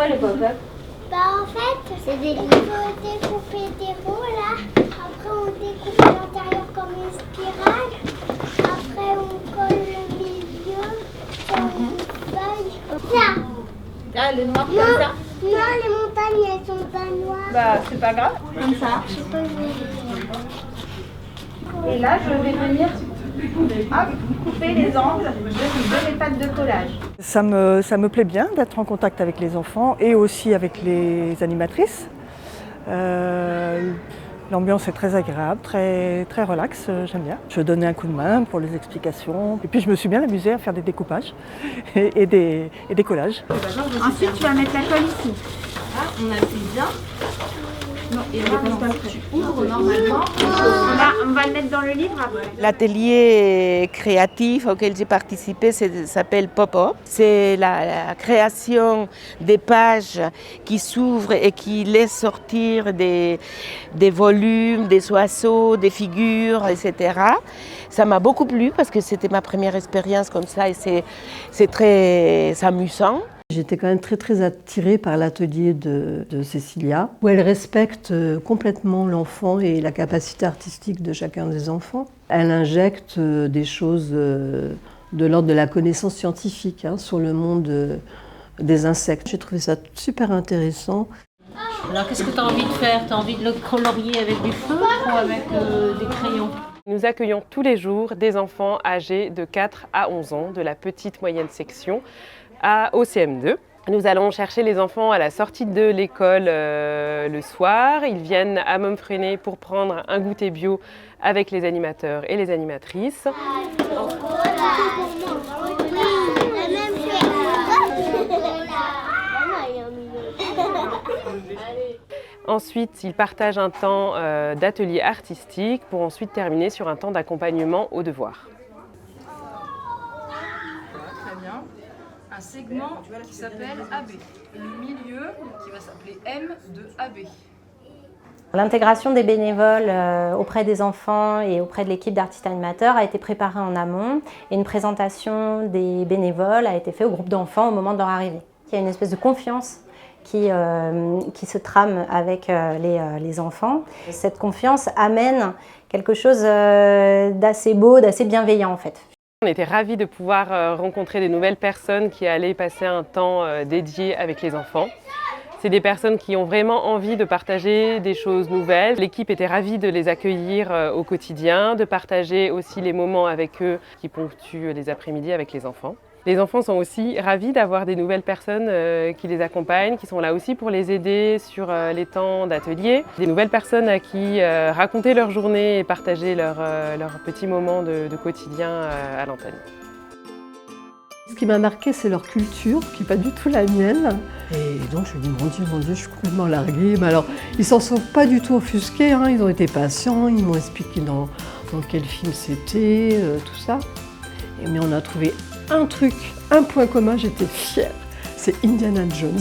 quoi le pop-up? Bah en fait, c'est des livres. Il faut découper des roues là. Après on découpe à l'intérieur comme une spirale. Après on colle le milieu sur une feuille. Ça. Ah, le noir comme ça? Non, les montagnes elles sont pas noires. Bah, c'est pas grave, comme ça. Je sais pas, Et là, je vais venir couper les angles de mes pattes de collage. Ça me plaît bien d'être en contact avec les enfants et aussi avec les animatrices. L'ambiance est très agréable, très relax, j'aime bien. Je donnais un coup de main pour les explications. Et puis je me suis bien amusée à faire des découpages et des collages. Ensuite, tu vas mettre la colle ici. Là, on appuie bien. Non, et là, tu ouvres normalement. Là, on va le mettre dans le livre après. L'atelier créatif auquel j'ai participé s'appelle Pop-Up. C'est la création des pages qui s'ouvrent et qui laissent sortir des volumes, des oiseaux, des figures, etc. Ça m'a beaucoup plu parce que c'était ma première expérience comme ça et c'est très amusant. J'étais quand même très attirée par l'atelier de Cécilia, où elle respecte complètement l'enfant et la capacité artistique de chacun des enfants. Elle injecte des choses de l'ordre de la connaissance scientifique sur le monde des insectes. J'ai trouvé ça super intéressant. Alors qu'est-ce que tu as envie de faire? Tu as envie de le colorier avec du feutre ou avec des crayons? Nous accueillons tous les jours des enfants âgés de 4 à 11 ans, de la petite moyenne section au CM2. Nous allons chercher les enfants à la sortie de l'école le soir. Ils viennent à Momfrenney pour prendre un goûter bio avec les animateurs et les animatrices. Ensuite, ils partagent un temps d'atelier artistique pour ensuite terminer sur un temps d'accompagnement aux devoirs. Très bien. Un segment qui s'appelle AB. Le milieu qui va s'appeler M de AB. L'intégration des bénévoles auprès des enfants et auprès de l'équipe d'artistes animateurs a été préparée en amont et une présentation des bénévoles a été faite au groupe d'enfants au moment de leur arrivée. Il y a une espèce de confiance qui se trame avec les enfants. Cette confiance amène quelque chose d'assez beau, d'assez bienveillant en fait. On était ravis de pouvoir rencontrer des nouvelles personnes qui allaient passer un temps dédié avec les enfants. C'est des personnes qui ont vraiment envie de partager des choses nouvelles. L'équipe était ravie de les accueillir au quotidien, de partager aussi les moments avec eux qui ponctuent les après-midi avec les enfants. Les enfants sont aussi ravis d'avoir des nouvelles personnes qui les accompagnent, qui sont là aussi pour les aider sur les temps d'atelier. Des nouvelles personnes à qui raconter leur journée et partager leurs petits moments de quotidien à l'antenne. Ce qui m'a marqué, c'est leur culture, qui n'est pas du tout la mienne. Et donc je me dis, mon Dieu, je suis complètement larguée. Mais alors, ils s'en sont pas du tout offusqués, ils ont été patients, ils m'ont expliqué dans quel film c'était, tout ça. Mais on a trouvé un truc, un point commun, j'étais fière, c'est Indiana Jones.